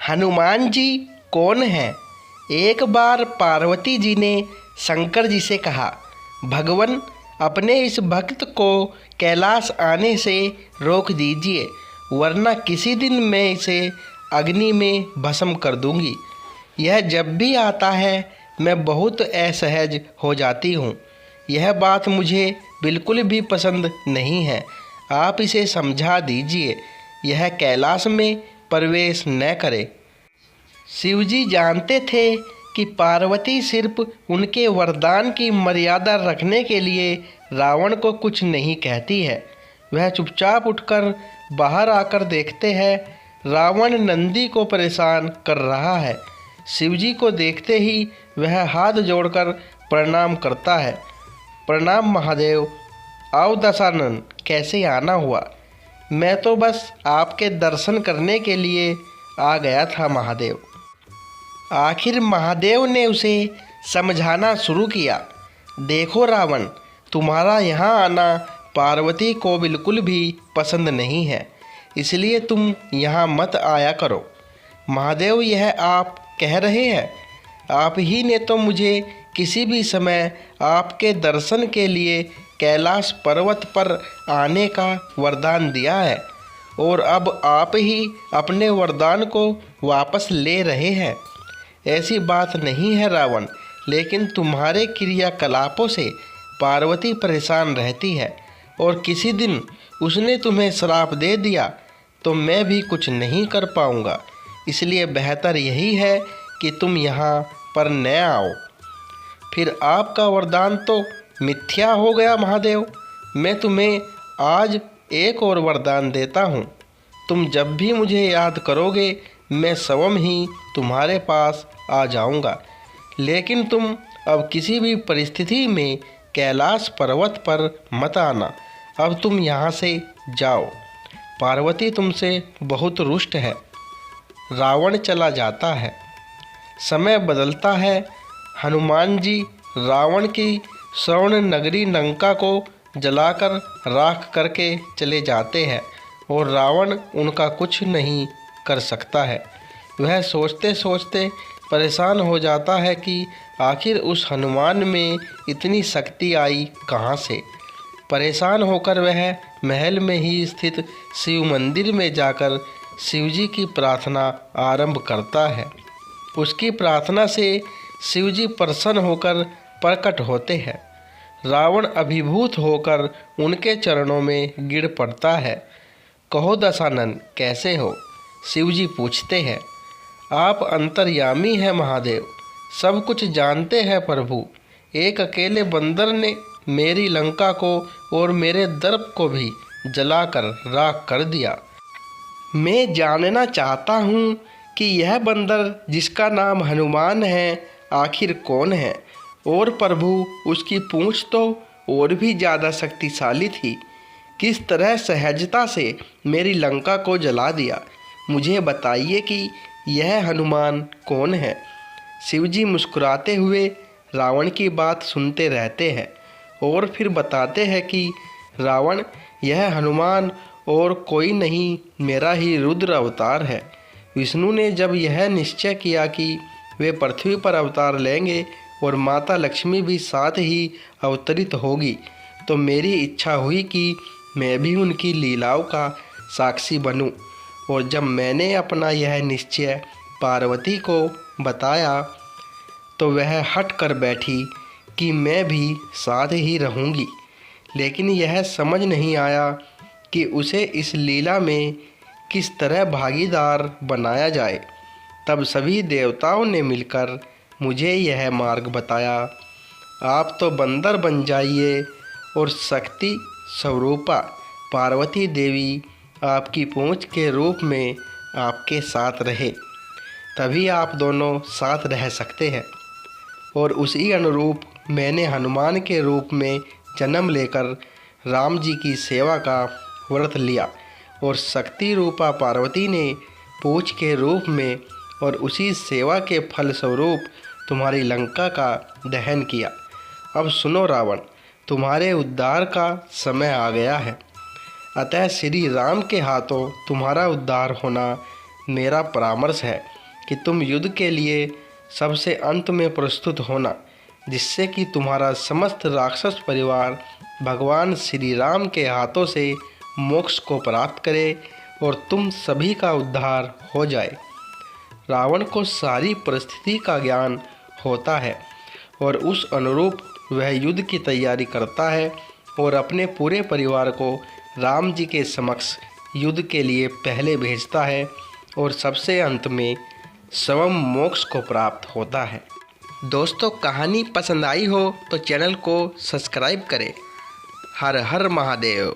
हनुमान जी कौन हैं? एक बार पार्वती जी ने शंकर जी से कहा, भगवान, अपने इस भक्त को कैलाश आने से रोक दीजिए, वरना किसी दिन मैं इसे अग्नि में भस्म कर दूंगी। यह जब भी आता है मैं बहुत असहज हो जाती हूँ। यह बात मुझे बिल्कुल भी पसंद नहीं है। आप इसे समझा दीजिए, यह कैलाश में प्रवेश न करे। शिवजी जानते थे कि पार्वती सिर्फ उनके वरदान की मर्यादा रखने के लिए रावण को कुछ नहीं कहती है। वह चुपचाप उठकर बाहर आकर देखते हैं, रावण नंदी को परेशान कर रहा है। शिवजी को देखते ही वह हाथ जोड़कर प्रणाम करता है। प्रणाम महादेव। आओ दशानन, कैसे आना हुआ? मैं तो बस आपके दर्शन करने के लिए आ गया था महादेव। आखिर महादेव ने उसे समझाना शुरू किया। देखो रावण, तुम्हारा यहाँ आना पार्वती को बिल्कुल भी पसंद नहीं है, इसलिए तुम यहाँ मत आया करो। महादेव, यह आप कह रहे हैं? आप ही ने तो मुझे किसी भी समय आपके दर्शन के लिए कैलाश पर्वत पर आने का वरदान दिया है, और अब आप ही अपने वरदान को वापस ले रहे हैं। ऐसी बात नहीं है रावण, लेकिन तुम्हारे क्रियाकलापों से पार्वती परेशान रहती है, और किसी दिन उसने तुम्हें श्राप दे दिया तो मैं भी कुछ नहीं कर पाऊंगा। इसलिए बेहतर यही है कि तुम यहाँ पर न आओ। फिर आपका वरदान तो मिथ्या हो गया महादेव। मैं तुम्हें आज एक और वरदान देता हूँ। तुम जब भी मुझे याद करोगे मैं स्वयं ही तुम्हारे पास आ जाऊँगा, लेकिन तुम अब किसी भी परिस्थिति में कैलाश पर्वत पर मत आना। अब तुम यहाँ से जाओ। पार्वती तुमसे बहुत रुष्ट है। रावण चला जाता है। समय बदलता है। हनुमान जी रावण की स्वर्ण नगरी लंका को जलाकर राख करके चले जाते हैं, और रावण उनका कुछ नहीं कर सकता है। वह सोचते सोचते परेशान हो जाता है कि आखिर उस हनुमान में इतनी शक्ति आई कहाँ से। परेशान होकर वह महल में ही स्थित शिव मंदिर में जाकर शिवजी की प्रार्थना आरंभ करता है। उसकी प्रार्थना से शिवजी प्रसन्न होकर प्रकट होते हैं। रावण अभिभूत होकर उनके चरणों में गिर पड़ता है। कहो दशानन, कैसे हो? शिवजी पूछते हैं। आप अंतर्यामी हैं महादेव, सब कुछ जानते हैं प्रभु। एक अकेले बंदर ने मेरी लंका को और मेरे दर्प को भी जलाकर राख कर दिया। मैं जानना चाहता हूँ कि यह बंदर जिसका नाम हनुमान है आखिर कौन है? और प्रभु, उसकी पूंछ तो और भी ज़्यादा शक्तिशाली थी। किस तरह सहजता से मेरी लंका को जला दिया? मुझे बताइए कि यह हनुमान कौन है? शिवजी मुस्कुराते हुए रावण की बात सुनते रहते हैं, और फिर बताते हैं कि रावण, यह हनुमान और कोई नहीं, मेरा ही रुद्र अवतार है। विष्णु ने जब यह निश्चय किया कि वे पृथ्वी पर अवतार लेंगे और माता लक्ष्मी भी साथ ही अवतरित होगी, तो मेरी इच्छा हुई कि मैं भी उनकी लीलाओं का साक्षी बनूं। और जब मैंने अपना यह निश्चय पार्वती को बताया तो वह हट कर बैठी कि मैं भी साथ ही रहूँगी। लेकिन यह समझ नहीं आया कि उसे इस लीला में किस तरह भागीदार बनाया जाए। तब सभी देवताओं ने मिलकर मुझे यह मार्ग बताया। आप तो बंदर बन जाइए और शक्ति स्वरूपा पार्वती देवी आपकी पूंछ के रूप में आपके साथ रहे, तभी आप दोनों साथ रह सकते हैं। और उसी अनुरूप मैंने हनुमान के रूप में जन्म लेकर राम जी की सेवा का व्रत लिया, और शक्ति रूपा पार्वती ने पूंछ के रूप में और उसी सेवा के फल स्वरूप तुम्हारी लंका का दहन किया। अब सुनो रावण, तुम्हारे उद्धार का समय आ गया है। अतः श्री राम के हाथों तुम्हारा उद्धार होना मेरा परामर्श है कि तुम युद्ध के लिए सबसे अंत में प्रस्तुत होना, जिससे कि तुम्हारा समस्त राक्षस परिवार भगवान श्री राम के हाथों से मोक्ष को प्राप्त करे और तुम सभी का उद्धार हो जाए। रावण को सारी परिस्थिति का ज्ञान होता है और उस अनुरूप वह युद्ध की तैयारी करता है और अपने पूरे परिवार को राम जी के समक्ष युद्ध के लिए पहले भेजता है और सबसे अंत में स्वयं मोक्ष को प्राप्त होता है। दोस्तों, कहानी पसंद आई हो तो चैनल को सब्सक्राइब करें। हर हर महादेव।